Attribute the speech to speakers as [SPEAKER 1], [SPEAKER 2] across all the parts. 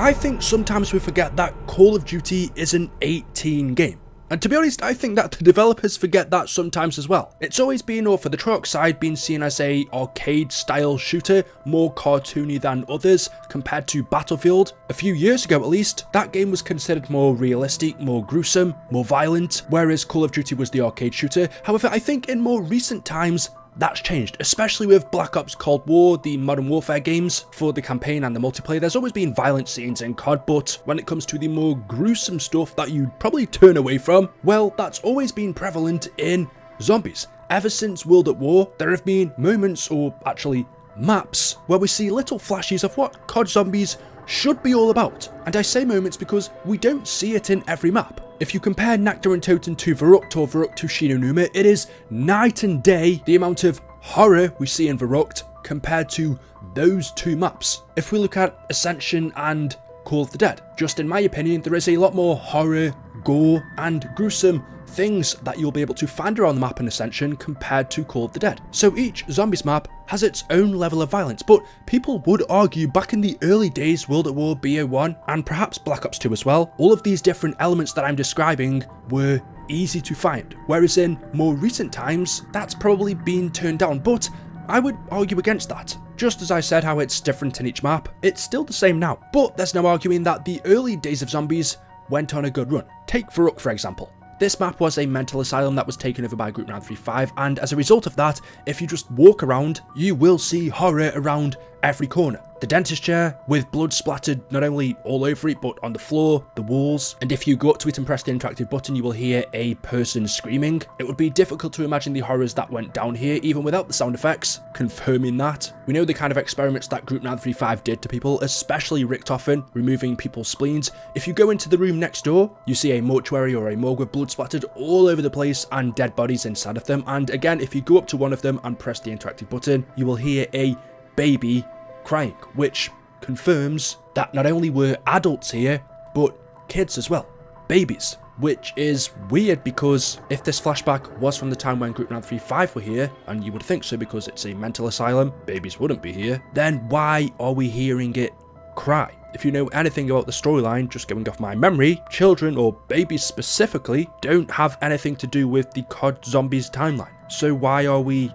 [SPEAKER 1] I think sometimes we forget that Call of Duty is an 18 game. And to be honest, I think that the developers forget that sometimes as well. It's always been, or for the Treyarch side, been seen as a arcade style shooter, more cartoony than others compared to Battlefield. A few years ago at least, that game was considered more realistic, more gruesome, more violent, whereas Call of Duty was the arcade shooter. However, I think in more recent times, that's changed, especially with Black Ops Cold War, the Modern Warfare games. For the campaign and the multiplayer, there's always been violent scenes in COD, but when it comes to the more gruesome stuff that you'd probably turn away from, well, that's always been prevalent in zombies. Ever since World at War, there have been moments, or actually maps, where we see little flashes of what COD Zombies should be all about. And I say moments because we don't see it in every map. If you compare Nacht der Untoten to Verrückt or Verrückt to Shi No Numa, it is night and day the amount of horror we see in Verrückt compared to those two maps. If we look at Ascension and Call of the Dead, just in my opinion, there is a lot more horror, gore, and gruesome things that you'll be able to find around the map in Ascension compared to Call of the Dead. So each Zombies map has its own level of violence, but people would argue back in the early days, World at War, BO1, and perhaps Black Ops 2 as well, all of these different elements that I'm describing were easy to find, whereas in more recent times, that's probably been turned down, but I would argue against that. Just as I said how it's different in each map, it's still the same now, but there's no arguing that the early days of Zombies went on a good run. Take Verrückt for example. This map was a mental asylum that was taken over by Group 935, and as a result of that, if you just walk around, you will see horror around every corner. The dentist chair, with blood splattered not only all over it, but on the floor, the walls, and if you go up to it and press the interactive button, you will hear a person screaming. It would be difficult to imagine the horrors that went down here, even without the sound effects, confirming that. We know the kind of experiments that Group 935 did to people, especially Richthofen, removing people's spleens. If you go into the room next door, you see a mortuary or a morgue with blood splattered all over the place and dead bodies inside of them, and again, if you go up to one of them and press the interactive button, you will hear a baby crying, which confirms that not only were adults here, but kids as well, babies, which is weird because if this flashback was from the time when Group 935 were here, and you would think so because it's a mental asylum, babies wouldn't be here, then why are we hearing it cry? If you know anything about the storyline, just going off my memory, children, or babies specifically, don't have anything to do with the COD Zombies timeline. So why are we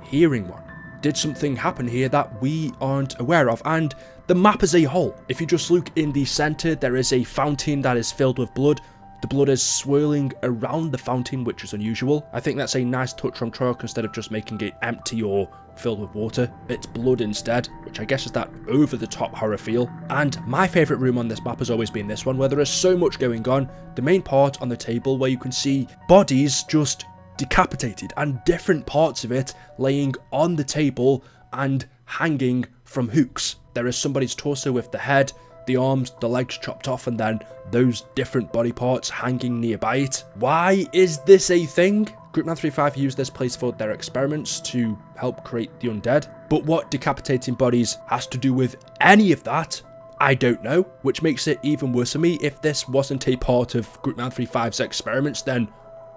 [SPEAKER 1] hearing one? Did something happen here that we aren't aware of? And the map as a whole, if you just look in the center, there is a fountain that is filled with blood. The blood is swirling around the fountain, which is unusual. I think that's a nice touch from Treyarch. Instead of just making it empty or filled with water, it's blood instead, which I guess is that over-the-top horror feel. And my favourite room on this map has always been this one, where there is so much going on. The main part on the table where you can see bodies just decapitated and different parts of it laying on the table and hanging from hooks. There is somebody's torso with the head, the arms, the legs chopped off, and then those different body parts hanging nearby it. Why is this a thing? Group 935 used this place for their experiments to help create the undead, but what decapitating bodies has to do with any of that, I don't know, which makes it even worse for me. If this wasn't a part of Group 935's experiments, then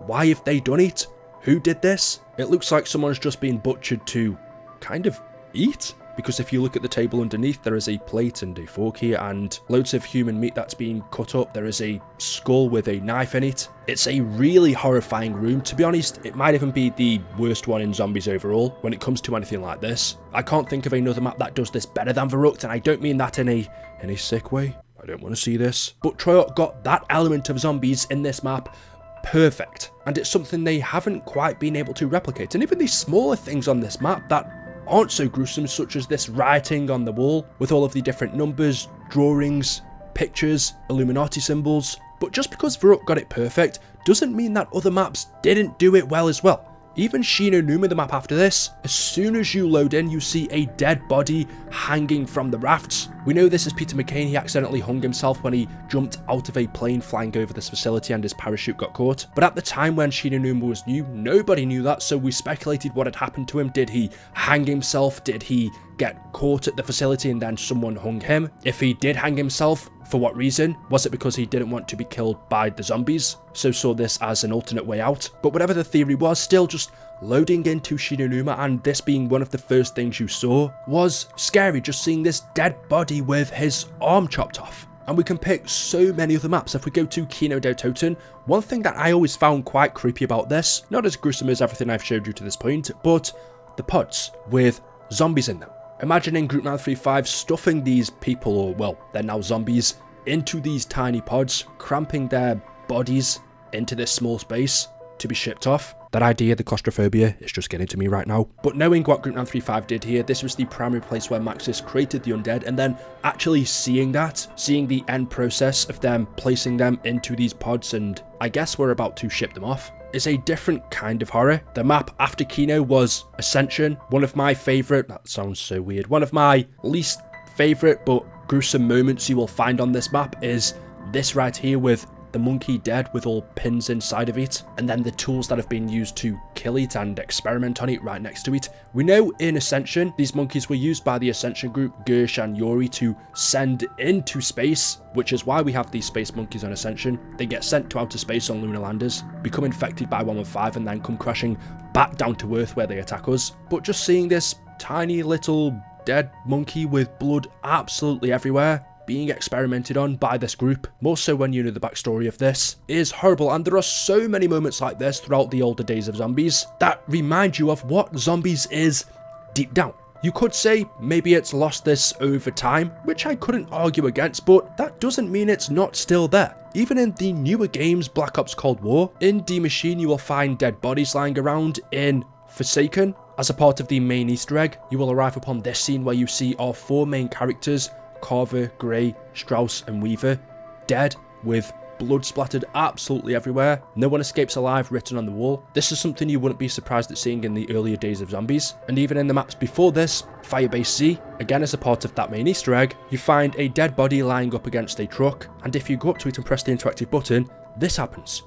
[SPEAKER 1] why have they done it? Who did this? It looks like someone's just been butchered to kind of eat, because if you look at the table underneath, there is a plate and a fork here and loads of human meat that's being cut up. There is a skull with a knife in it. It's a really horrifying room. To be honest, it might even be the worst one in Zombies overall when it comes to anything like this. I can't think of another map that does this better than Verrückt, and I don't mean that in a sick way. I don't want to see this. But Treyarch got that element of Zombies in this map perfect, and it's something they haven't quite been able to replicate. And even these smaller things on this map that aren't so gruesome, such as this writing on the wall with all of the different numbers, drawings, pictures, Illuminati symbols. But just because Verrückt got it perfect doesn't mean that other maps didn't do it well as well. Even Shi No Numa, the map after this, as soon as you load in, you see a dead body hanging from the rafts. We know this is Peter McCain. He accidentally hung himself when he jumped out of a plane flying over this facility and his parachute got caught. But at the time when Shi No Numa was new, nobody knew that, so we speculated what had happened to him. Did he hang himself? Did he get caught at the facility and then someone hung him? If he did hang himself, for what reason? Was it because he didn't want to be killed by the zombies, so saw this as an alternate way out? But whatever the theory was, still just loading into Shi No Numa and this being one of the first things you saw was scary, just seeing this dead body with his arm chopped off. And we can pick so many other maps. If we go to Kino der Toten, one thing that I always found quite creepy about this, not as gruesome as everything I've showed you to this point, but the pods with zombies in them. Imagining Group 935 stuffing these people, or well, they're now zombies, into these tiny pods, cramping their bodies into this small space to be shipped off. That idea, the claustrophobia, is just getting to me right now. But knowing what Group 935 did here, this was the primary place where Maxis created the undead, and then actually seeing the end process of them placing them into these pods, and I guess we're about to ship them off, is a different kind of horror. The map after Kino was Ascension, one of my favourite, that sounds so weird, one of my least favourite but gruesome moments you will find on this map is this right here with the monkey dead with all pins inside of it, and then the tools that have been used to kill it and experiment on it right next to it. We know in Ascension, these monkeys were used by the Ascension group, Gersh and Yuri, to send into space, which is why we have these space monkeys on Ascension. They get sent to outer space on lunar landers, become infected by 115, and then come crashing back down to Earth where they attack us. But just seeing this tiny little dead monkey with blood absolutely everywhere, being experimented on by this group, more so when you know the backstory of this, is horrible. And there are so many moments like this throughout the older days of zombies that remind you of what zombies is deep down. You could say maybe it's lost this over time, which I couldn't argue against, but that doesn't mean it's not still there. Even in the newer games, Black Ops Cold War, in Die Maschine you will find dead bodies lying around. In Forsaken, as a part of the main Easter egg, you will arrive upon this scene where you see our 4 main characters, Carver, Gray, Strauss and Weaver, dead with blood splattered absolutely everywhere. No one escapes alive written on the wall. This is something you wouldn't be surprised at seeing in the earlier days of zombies. And even in the maps before this, Firebase C, again as a part of that main Easter egg, you find a dead body lying up against a truck, and if you go up to it and press the interactive button, this happens.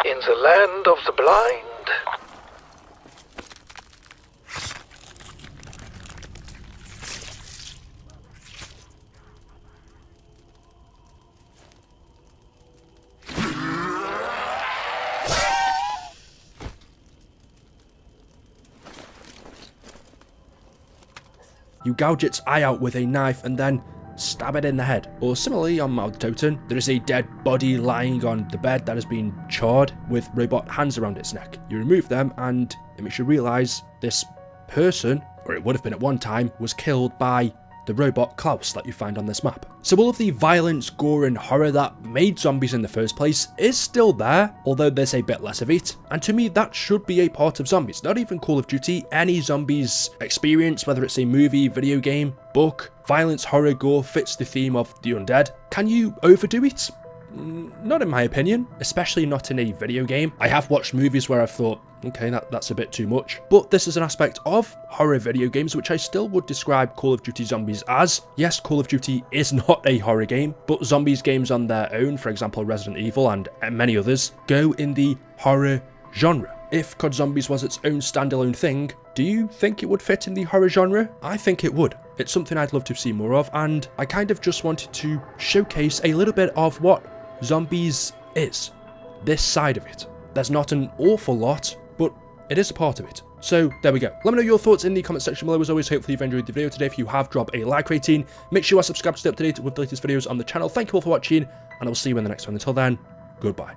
[SPEAKER 2] In the land of the blind.
[SPEAKER 1] You gouge its eye out with a knife and then stab it in the head. Or similarly on Mount Toten, there is a dead body lying on the bed that has been charred with robot hands around its neck. You remove them and it makes you realise this person, or it would have been at one time, was killed by the robot Klaus that you find on this map. So all of the violence, gore and horror that made zombies in the first place is still there, although there's a bit less of it. And to me, that should be a part of zombies. Not even Call of Duty, any zombies experience, whether it's a movie, video game, book, violence, horror, gore fits the theme of the undead. Can you overdo it? Not in my opinion, especially not in a video game. I have watched movies where I've thought, okay, that's a bit too much. But this is an aspect of horror video games which I still would describe Call of Duty Zombies as. Yes, Call of Duty is not a horror game, but zombies games on their own, for example Resident Evil and many others, go in the horror genre. If COD Zombies was its own standalone thing, do you think it would fit in the horror genre? I think it would. It's something I'd love to see more of, and I kind of just wanted to showcase a little bit of what zombies is. This side of it. There's not an awful lot, but it is a part of it. So there we go. Let me know your thoughts in the comment section below. As always, hopefully you've enjoyed the video today. If you have, drop a like rating. Make sure you are subscribed to stay up to date with the latest videos on the channel. Thank you all for watching, and I will see you in the next one. Until then, goodbye.